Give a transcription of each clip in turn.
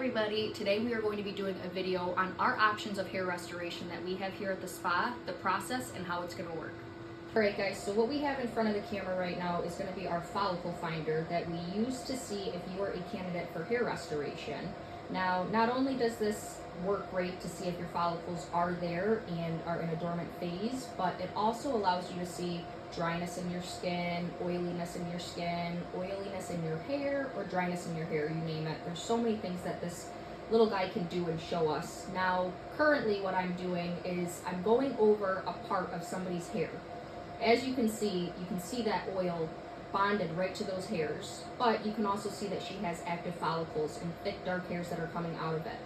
everybody, today we are going to be doing a video on our options of hair restoration that we have here at the spa, the process, and how it's going to work. Alright guys, so what we have in front of the camera right now is going to be our follicle finder that we use to see if you are a candidate for hair restoration. Now, not only does this work great to see if your follicles are there and are in a dormant phase, but it also allows you to see dryness in your skin, oiliness in your skin, oiliness in your hair, or dryness in your hair, you name it. There's so many things that this little guy can do and show us. Now, currently what I'm doing is I'm going over a part of somebody's hair. As you can see that oil bonded right to those hairs, but you can also see that she has active follicles and thick dark hairs that are coming out of it.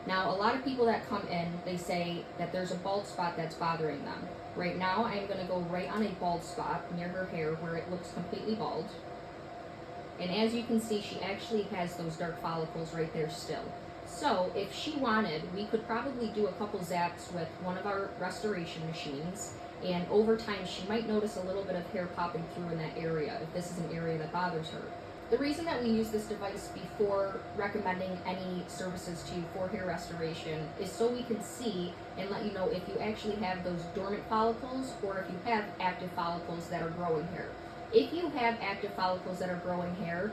Now, a lot of people that come in, they say that there's a bald spot that's bothering them. Right now, I'm going to go right on a bald spot near her hair where it looks completely bald. And as you can see, she actually has those dark follicles right there still. So, if she wanted, we could probably do a couple zaps with one of our restoration machines. And over time, she might notice a little bit of hair popping through in that area, if this is an area that bothers her. The reason that we use this device before recommending any services to you for hair restoration is so we can see and let you know if you actually have those dormant follicles or if you have active follicles that are growing hair. If you have active follicles that are growing hair,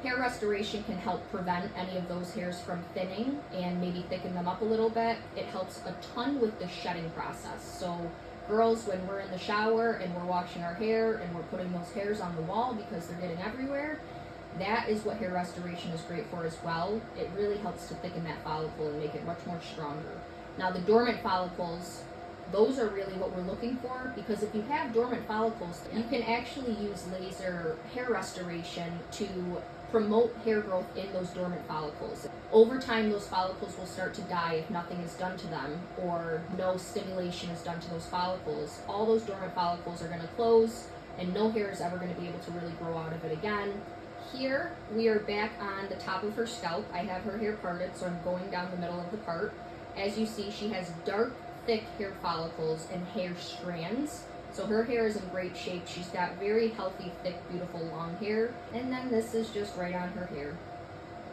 hair restoration can help prevent any of those hairs from thinning and maybe thicken them up a little bit. It helps a ton with the shedding process. So girls, when we're in the shower and we're washing our hair and we're putting those hairs on the wall because they're getting everywhere, that is what hair restoration is great for as well. It really helps to thicken that follicle and make it much more stronger. Now, the dormant follicles, those are really what we're looking for, because if you have dormant follicles, you can actually use laser hair restoration to promote hair growth in those dormant follicles. Over time, those follicles will start to die if nothing is done to them or no stimulation is done to those follicles. All those dormant follicles are going to close and no hair is ever going to be able to really grow out of it again. Here, we are back on the top of her scalp. I have her hair parted, so I'm going down the middle of the part. As you see, she has dark, thick hair follicles and hair strands. So her hair is in great shape. She's got very healthy, thick, beautiful, long hair. And then this is just right on her hair.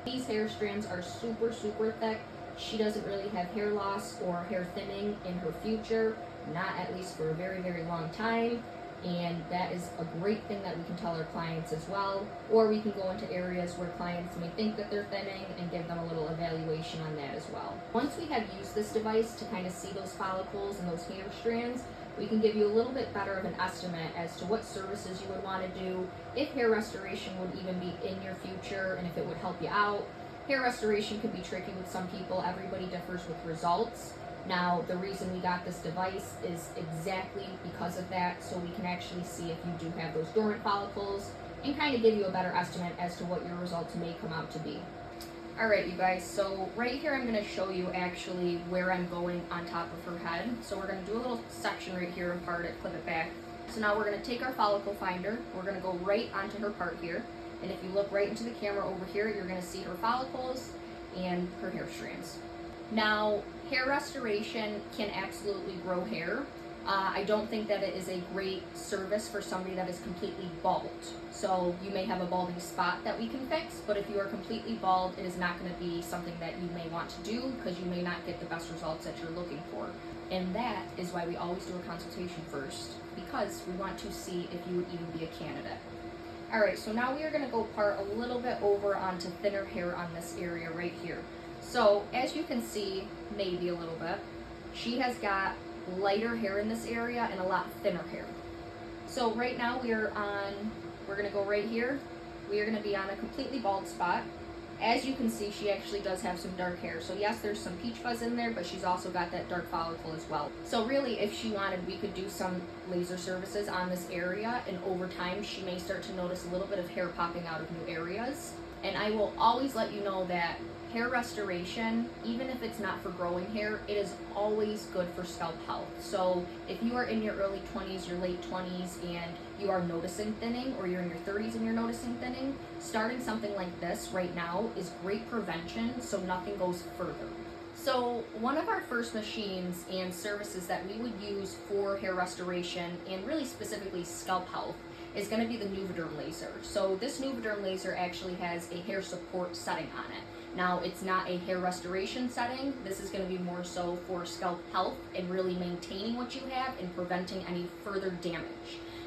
These hair strands are super, super thick. She doesn't really have hair loss or hair thinning in her future, not at least for a very, very long time. And that is a great thing that we can tell our clients as well. Or we can go into areas where clients may think that they're thinning and give them a little evaluation on that as well. Once we have used this device to kind of see those follicles and those hair strands, we can give you a little bit better of an estimate as to what services you would want to do, if hair restoration would even be in your future, and if it would help you out. Hair restoration can be tricky with some people. Everybody differs with results. Now, the reason we got this device is exactly because of that, so we can actually see if you do have those dormant follicles and kind of give you a better estimate as to what your results may come out to be. Alright, you guys, so right here I'm going to show you actually where I'm going on top of her head. So we're going to do a little section right here and part it, clip it back. So now we're going to take our follicle finder, we're going to go right onto her part here, and if you look right into the camera over here, you're going to see her follicles and her hair strands. Now, hair restoration can absolutely grow hair. I don't think that it is a great service for somebody that is completely bald. So you may have a balding spot that we can fix, but if you are completely bald, it is not going to be something that you may want to do because you may not get the best results that you're looking for. And that is why we always do a consultation first, because we want to see if you would even be a candidate. Alright, so now we are going to go part a little bit over onto thinner hair on this area right here. So, as you can see, maybe a little bit, she has got lighter hair in this area and a lot thinner hair. So right now we're going to go right here. We are going to be on a completely bald spot. As you can see, she actually does have some dark hair. So yes, there's some peach fuzz in there, but she's also got that dark follicle as well. So really, if she wanted, we could do some laser services on this area, and over time, she may start to notice a little bit of hair popping out of new areas. And I will always let you know that hair restoration, even if it's not for growing hair, it is always good for scalp health. So if you are in your early 20s, your late 20s, and you are noticing thinning, or you're in your 30s and you're noticing thinning, starting something like this right now is great prevention so nothing goes further. So one of our first machines and services that we would use for hair restoration, and really specifically scalp health, is going to be the NOUVADerm Laser. So this NOUVADerm Laser actually has a hair support setting on it. Now, it's not a hair restoration setting. This is going to be more so for scalp health and really maintaining what you have and preventing any further damage.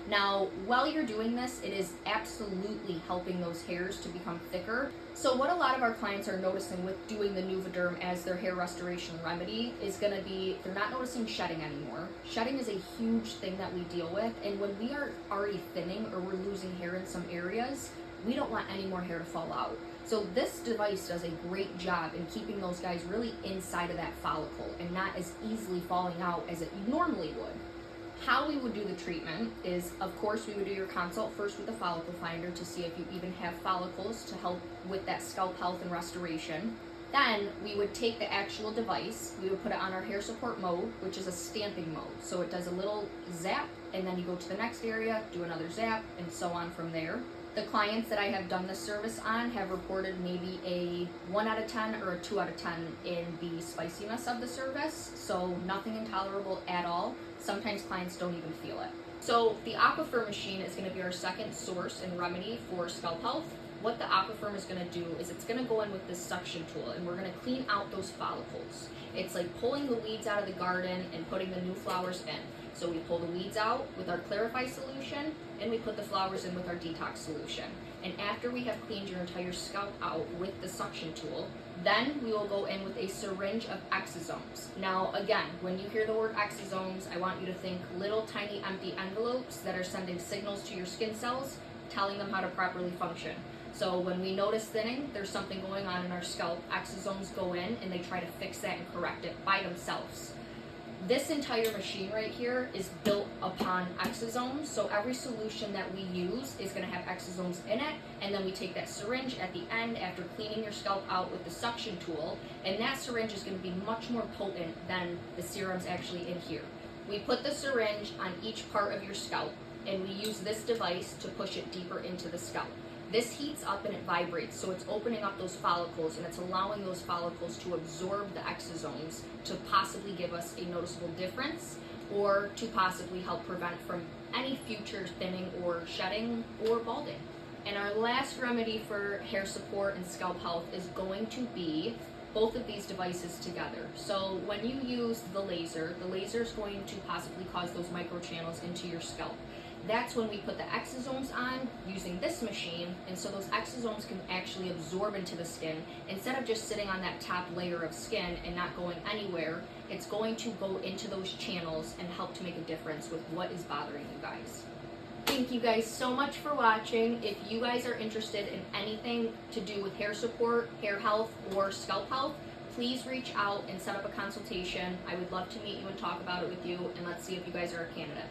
Now, while you're doing this, it is absolutely helping those hairs to become thicker. So what a lot of our clients are noticing with doing the NOUVADerm as their hair restoration remedy is going to be, they're not noticing shedding anymore. Shedding is a huge thing that we deal with, and when we are already thinning or we're losing hair in some areas, we don't want any more hair to fall out. So this device does a great job in keeping those guys really inside of that follicle and not as easily falling out as it normally would. How we would do the treatment is, of course, we would do your consult first with the follicle finder to see if you even have follicles to help with that scalp health and restoration. Then we would take the actual device, we would put it on our hair support mode, which is a stamping mode. So it does a little zap, and then you go to the next area, do another zap, and so on from there. The clients that I have done this service on have reported maybe a 1 out of 10 or a 2 out of 10 in the spiciness of the service, so nothing intolerable at all. Sometimes clients don't even feel it. So the AquaFirme machine is going to be our second source and remedy for scalp health. What the AquaFirme is going to do is it's going to go in with this suction tool, and we're going to clean out those follicles. It's like pulling the weeds out of the garden and putting the new flowers in. So we pull the weeds out with our Clarify solution, and we put the flowers in with our Detox solution. And after we have cleaned your entire scalp out with the suction tool, then we will go in with a syringe of exosomes. Now, again, when you hear the word exosomes, I want you to think little tiny empty envelopes that are sending signals to your skin cells, telling them how to properly function. So when we notice thinning, there's something going on in our scalp, exosomes go in and they try to fix that and correct it by themselves. This entire machine right here is built upon exosomes, so every solution that we use is going to have exosomes in it, and then we take that syringe at the end after cleaning your scalp out with the suction tool, and that syringe is going to be much more potent than the serums actually in here. We put the syringe on each part of your scalp, and we use this device to push it deeper into the scalp. This heats up and it vibrates, so it's opening up those follicles and it's allowing those follicles to absorb the exosomes to possibly give us a noticeable difference or to possibly help prevent from any future thinning or shedding or balding. And our last remedy for hair support and scalp health is going to be both of these devices together. So when you use the laser is going to possibly cause those microchannels into your scalp. That's when we put the exosomes on using this machine, and so those exosomes can actually absorb into the skin. Instead of just sitting on that top layer of skin and not going anywhere, it's going to go into those channels and help to make a difference with what is bothering you guys. Thank you guys so much for watching. If you guys are interested in anything to do with hair support, hair health, or scalp health, please reach out and set up a consultation. I would love to meet you and talk about it with you, and let's see if you guys are a candidate.